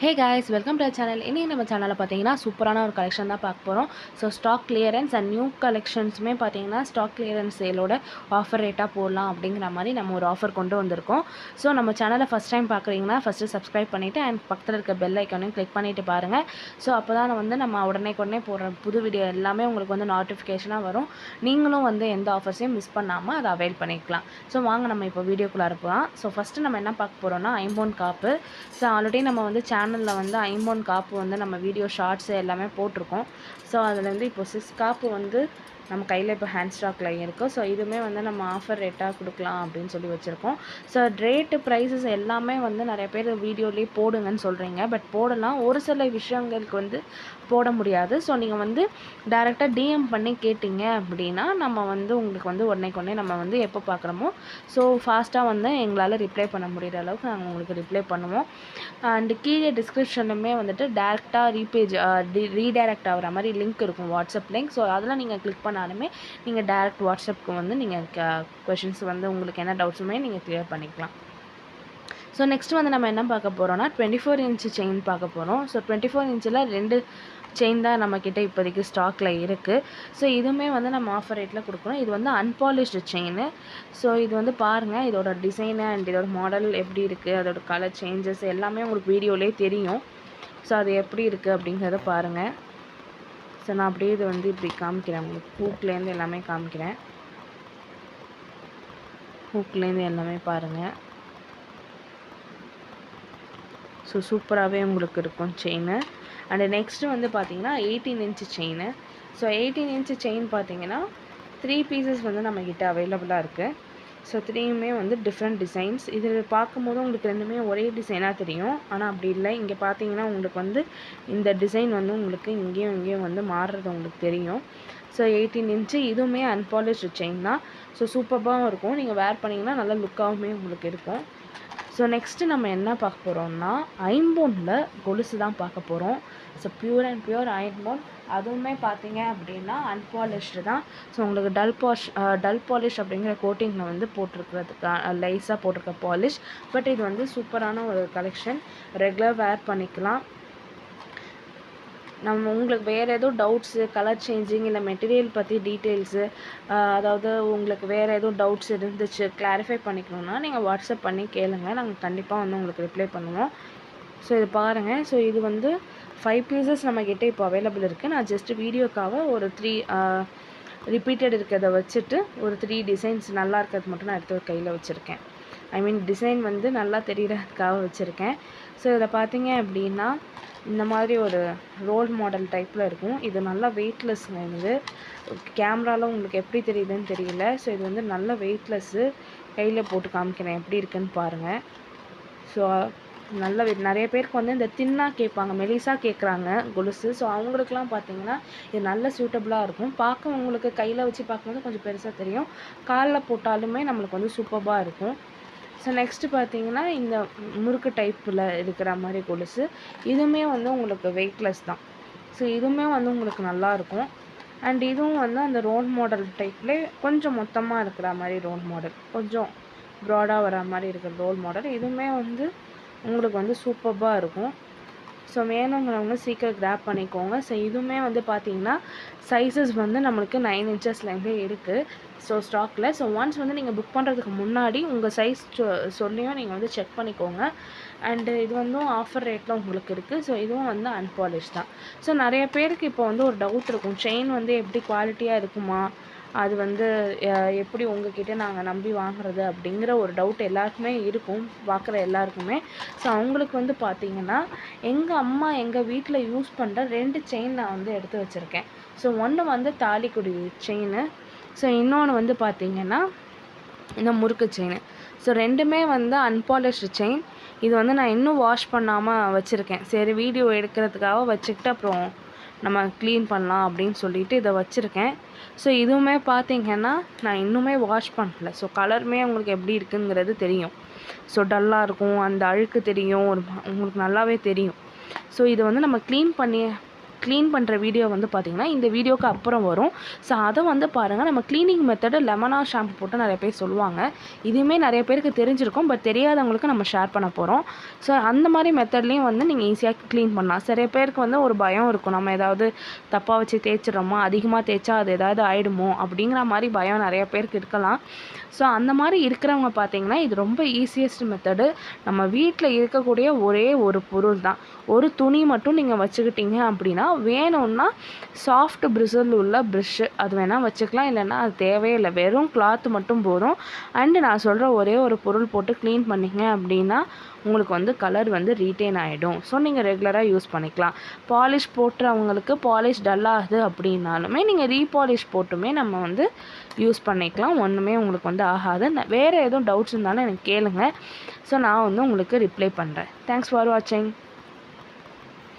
Hey guys welcome to channel. இன்றைக்கி நம்ம சேனலில் பார்த்தீங்கன்னா சூப்பரான ஒரு கலெக்ஷன் தான் பார்க்க போகிறோம். So stock clearance and new கலெக்ஷன்ஸுமே பார்த்தீங்கன்னா ஸ்டாக் கிளியரன்ஸ் சேலோட ஆஃபர் ரேட்டாக போடலாம் அப்படிங்கிற மாதிரி நம்ம ஒரு ஆஃபர் கொண்டு வந்திருக்கோம். ஸோ நம்ம சேனலை ஃபஸ்ட் டைம் பார்க்குறீங்கன்னா ஃபஸ்ட்டு சப்ஸ்கிரைப் பண்ணிவிட்டு அண்ட் பக்கத்தில் இருக்க பெல் ஐக்கானையும் கிளிக் பண்ணிவிட்டு பாருங்கள். ஸோ அப்போ தான் நம்ம உடனே போடுற புது வீடியோ எல்லாமே உங்களுக்கு வந்து நோட்டிஃபிகேஷனாக வரும். நீங்களும் வந்து எந்த ஆஃபர்ஸையும் மிஸ் பண்ணாமல் அதை அவைல் பண்ணிக்கலாம். ஸோ வாங்க நம்ம இப்போ வீடியோக்குள்ளே இருப்போம். ஸோ ஃபஸ்ட்டு நம்ம என்ன பார்க்க போகிறோம்னா ஐம்பொன் காப்பு. ஸோ ஆல்ரெடி நம்ம வந்து சேனலில் வந்து ஐம்பொன் காப்பு வந்து நம்ம வீடியோ ஷார்ட்ஸு எல்லாமே போட்டிருக்கோம். ஸோ அதில் வந்து இப்போ 6 காப்பு வந்து நம்ம கையில் இப்போ ஹேண்ட் ஸ்டாக்கில் இருக்குது. ஸோ இதுவுமே வந்து நம்ம ஆஃபர் ரேட்டாக கொடுக்கலாம் அப்படின்னு சொல்லி வச்சுருக்கோம். ஸோ ரேட்டு ப்ரைஸஸ் எல்லாமே வந்து நிறைய பேர் வீடியோலேயே போடுங்கன்னு சொல்கிறீங்க. பட் போடலாம், ஒரு சில விஷயங்களுக்கு வந்து போட முடியாது. ஸோ நீங்கள் வந்து டேரெக்டாக டிஎம் பண்ணி கேட்டிங்க அப்படின்னா நம்ம வந்து உங்களுக்கு வந்து உடனே நம்ம வந்து எப்போ பார்க்குறோமோ ஸோ ஃபாஸ்ட்டாக வந்து எங்களால் ரிப்ளை பண்ண முடிகிற அளவுக்கு நாங்கள் உங்களுக்கு ரிப்ளை பண்ணுவோம். அண்டு கீழே டிஸ்கிரிப்ஷன்லுமே வந்துட்டு டேரெக்டாக ரீடைரக்ட் ஆகிற மாதிரி லிங்க் இருக்கும், வாட்ஸ்அப் லிங்க். ஸோ அதெல்லாம் நீங்கள் கிளிக் பண்ணாலுமே நீங்கள் டேரெக்ட் வாட்ஸ்அப்புக்கு வந்து நீங்கள் கொஷின்ஸ் வந்து உங்களுக்கு என்ன டவுட்ஸுமே நீங்கள் கிளியர் பண்ணிக்கலாம். ஸோ நெக்ஸ்ட் வந்து நம்ம என்ன பார்க்க போகிறோம்னா 24 இன்ச்சு செயின் பார்க்க போகிறோம். ஸோ 24 இன்ச்சில் 2 செயின் தான் நம்மக்கிட்ட இப்போதைக்கு ஸ்டாக்கில் இருக்குது. ஸோ இதுவுமே வந்து நம்ம ஆஃபர் ரேட்டில் கொடுக்குறோம். இது வந்து அன்பாலிஷ்டு செயின். ஸோ இது வந்து பாருங்கள், இதோட டிசைனு அண்ட் இதோட மாடல் எப்படி இருக்குது, அதோட கலர் சேஞ்சஸ் எல்லாமே உங்களுக்கு வீடியோலேயே தெரியும். ஸோ அது எப்படி இருக்குது அப்படிங்கிறத பாருங்கள். ஸோ நான் அப்படியே இது வந்து இப்படி காமிக்கிறேன், உங்களுக்கு ஹூக்லேருந்து எல்லாமே காமிக்கிறேன். ஹூக்லேருந்து எல்லாமே பாருங்கள். ஸோ சூப்பராகவே உங்களுக்கு இருக்கும் செயின். அண்டு நெக்ஸ்ட்டு வந்து பார்த்தீங்கன்னா 18 inch chain. So 18 inch chain பார்த்தீங்கன்னா 3 பீசஸ் வந்து நம்மக்கிட்ட அவைலபிளாக இருக்குது. ஸோ 3யுமே வந்து டிஃப்ரெண்ட் டிசைன்ஸ். இது பார்க்கும்போது உங்களுக்கு ரெண்டுமே ஒரே டிசைனாக தெரியும், ஆனால் அப்படி இல்லை. இங்கே பார்த்தீங்கன்னா உங்களுக்கு வந்து இந்த டிசைன் வந்து உங்களுக்கு இங்கேயும் வந்து மாறுறது உங்களுக்கு தெரியும். ஸோ 18 இன்ச்சு இதுவுமே அன்பாலிஷ்டு செயின் தான். ஸோ சூப்பராகவும் இருக்கும், நீங்கள் வேர் பண்ணிங்கன்னா நல்ல லுக்காகவுமே உங்களுக்கு இருக்கும். ஸோ நெக்ஸ்ட்டு நம்ம என்ன பார்க்க போகிறோம்னா ஐம்பொனில் கொலுசு தான் பார்க்க போகிறோம். ஸோ பியூர் அண்ட் பியூர் ஐம்பொன். அதுவுமே பார்த்தீங்க அப்படின்னா அன்பாலிஷ்டு தான். ஸோ உங்களுக்கு டல் பாலிஷ் அப்படிங்கிற கோட்டிங்கில் வந்து போட்டிருக்கிறதுக்கு லைஸாக போட்டிருக்க பாலிஷ். பட் இது வந்து சூப்பரான ஒரு கலெக்ஷன், ரெகுலர் வேர் பண்ணிக்கலாம். நம்ம உங்களுக்கு வேறு எதுவும் டவுட்ஸு, கலர் சேஞ்சிங் இல்லை மெட்டீரியல் பற்றி டீட்டெயில்ஸு, அதாவது உங்களுக்கு வேறு எதுவும் டவுட்ஸ் இருந்துச்சு கிளாரிஃபை பண்ணிக்கணுன்னா நீங்கள் வாட்ஸ்அப் பண்ணி கேளுங்கள், நாங்கள் கண்டிப்பாக வந்து உங்களுக்கு ரிப்ளை பண்ணுவோம். ஸோ இது பாருங்கள். ஸோ இது வந்து 5 பீசஸ் நம்மக்கிட்ட இப்போ அவைலபிள் இருக்குது. நான் ஜஸ்ட்டு வீடியோக்காக ஒரு 3 ரிப்பீட்டட் இருக்கிறத வச்சுட்டு ஒரு 3 டிசைன்ஸ் நல்லா இருக்கிறது மட்டும் நான் எடுத்து கையில் வச்சுருக்கேன். ஐ மீன் டிசைன் வந்து நல்லா தெரிகிறதுக்காக வச்சுருக்கேன். ஸோ இதை பார்த்தீங்க அப்படின்னா இந்த மாதிரி ஒரு ரோல் மாடல் டைப்பில் இருக்கும். இது நல்லா வெயிட்லெஸ்ங்க. இது கேமராவில் உங்களுக்கு எப்படி தெரியுதுன்னு தெரியல. ஸோ இது வந்து நல்ல வெயிட்லெஸ்ஸு. கையில் போட்டு காமிக்கிறேன் எப்படி இருக்குன்னு பாருங்கள். ஸோ நல்ல நிறைய பேருக்கு வந்து இந்த தின்னாக கேட்பாங்க, மெலிசாக கேட்குறாங்க கொலுசு. ஸோ அவங்களுக்குலாம் பார்த்தீங்கன்னா இது நல்ல சூட்டபுளாக இருக்கும். பார்க்க உங்களுக்கு கையில் வச்சு பார்க்கும்போது கொஞ்சம் பெருசாக தெரியும், காலில் போட்டாலுமே நம்மளுக்கு வந்து சூப்பராக இருக்கும். ஸோ நெக்ஸ்ட்டு பார்த்தீங்கன்னா இந்த முறுக்கு டைப்பில் இருக்கிற மாதிரி கொலுசு. இதுவுமே வந்து உங்களுக்கு வெயிட்லெஸ் தான். ஸோ இதுவுமே வந்து உங்களுக்கு நல்லாயிருக்கும். அண்ட் இதுவும் வந்து அந்த ரோல் மாடல் டைப்லேயே கொஞ்சம் மொத்தமாக இருக்கிற மாதிரி ரோல் மாடல், கொஞ்சம் ப்ராடாக வர மாதிரி இருக்கிற ரோல் மாடல். இதுவுமே வந்து உங்களுக்கு வந்து சூப்பராக இருக்கும். ஸோ வேணுங்கிறவங்க சீக்கிரம் கிராப் பண்ணிக்கோங்க. ஸோ இதுவுமே வந்து பார்த்தீங்கன்னா சைஸஸ் வந்து நம்மளுக்கு 9 இன்ச்சஸ்லேருந்தே இருக்குது ஸோ ஸ்டாக்கில். ஸோ ஒன்ஸ் வந்து நீங்கள் புக் பண்ணுறதுக்கு முன்னாடி உங்கள் சைஸ் சொல்லியும் நீங்கள் வந்து செக் பண்ணிக்கோங்க. அண்டு இது வந்து ஆஃபர் ரேட்டில் உங்களுக்கு இருக்குது. ஸோ இதுவும் வந்து அன்பாலிஷ் தான். ஸோ நிறைய பேருக்கு இப்போ வந்து ஒரு டவுட் இருக்கும், செயின் வந்து எப்படி குவாலிட்டியாக இருக்குமா, அது வந்து எப்படி உங்ககிட்ட நாங்கள் நம்பி வாங்குறது அப்படிங்கிற ஒரு டவுட் எல்லாருக்குமே இருக்கும், பார்க்குற எல்லாருக்குமே. ஸோ அவங்களுக்கு வந்து பார்த்திங்கன்னா எங்கள் அம்மா எங்கள் வீட்டில் யூஸ் பண்ணுற 2 செயின் நான் வந்து எடுத்து வச்சுருக்கேன். ஸோ ஒன்று வந்து தாலிக்குடி செயின், ஸோ இன்னொன்று வந்து பார்த்திங்கன்னா இந்த முறுக்கு செயின். ஸோ ரெண்டுமே வந்து அன்பாலிஷ்டு செயின். இது வந்து நான் இன்னும் வாஷ் பண்ணாமல் வச்சுருக்கேன். சரி வீடியோ எடுக்கிறதுக்காக வச்சுக்கிட்டு அப்புறம் நம்ம க்ளீன் பண்ணலாம் அப்படின்னு சொல்லிட்டு இதை வச்சுருக்கேன். ஸோ இதுவுமே பார்த்திங்கன்னா நான் இன்னுமே வாஷ் பண்ணல. ஸோ கலருமே உங்களுக்கு எப்படி இருக்குங்கிறது தெரியும். ஸோ டல்லாக இருக்கும், அந்த அழுக்கு தெரியும், உங்களுக்கு நல்லாவே தெரியும். ஸோ இதை வந்து நம்ம க்ளீன் பண்ணி க்ளீன் பண்ணுற வீடியோ வந்து பார்த்திங்கன்னா இந்த வீடியோக்கு அப்புறம் வரும். ஸோ அதை வந்து பாருங்கள். நம்ம க்ளீனிங் மெத்தடு லெமனா ஷாம்பு போட்டு நிறைய பேர் சொல்லுவாங்க. இதுவுமே நிறைய பேருக்கு தெரிஞ்சிருக்கும். பட் தெரியாதவங்களுக்கு நம்ம ஷேர் பண்ண போகிறோம். ஸோ அந்த மாதிரி மெத்தட்லேயும் வந்து நீங்கள் ஈஸியாக க்ளீன் பண்ணலாம். நிறைய பேருக்கு வந்து ஒரு பயம் இருக்கும், நம்ம ஏதாவது தப்பாக வச்சு தேய்ச்சிடுறோமா, அதிகமாக தேய்ச்சா அது ஏதாவது ஆகிடுமோ அப்படிங்கிற மாதிரி பயம் நிறைய பேருக்கு இருக்கலாம். ஸோ அந்த மாதிரி இருக்கிறவங்க பார்த்திங்கன்னா இது ரொம்ப ஈஸியஸ்ட் மெத்தடு. நம்ம வீட்டில் இருக்கக்கூடிய ஒரே ஒரு பொருள் தான். ஒரு துணி மட்டும் நீங்கள் வச்சுக்கிட்டீங்க அப்படின்னா, வேணும்னா சாஃப்ட் பிரிசில் உள்ள ப்ரஷ்ஷு அது வேணால் வச்சுக்கலாம். இல்லைன்னா அது தேவையே இல்லை, வெறும் கிளாத் மட்டும் போதும். அண்டு நான் சொல்கிற ஒரே ஒரு பொருள் போட்டு க்ளீன் பண்ணிங்க அப்படின்னா உங்களுக்கு வந்து கலர் வந்து ரீட்டைன் ஆகிடும். ஸோ நீங்கள் ரெகுலராக யூஸ் பண்ணிக்கலாம். பாலிஷ் போட்டுறவங்களுக்கு பாலிஷ் டல்லாகுது அப்படின்னாலுமே நீங்கள் ரீபாலிஷ் போட்டுமே நம்ம வந்து யூஸ் பண்ணிக்கலாம். ஒன்றுமே உங்களுக்கு வந்து ஆகாது. வேறு எதுவும் டவுட்ஸ் இருந்தாலும் எனக்கு கேளுங்க. ஸோ நான் வந்து உங்களுக்கு ரிப்ளை பண்ணுறேன். தேங்க்ஸ் ஃபார் வாட்சிங்.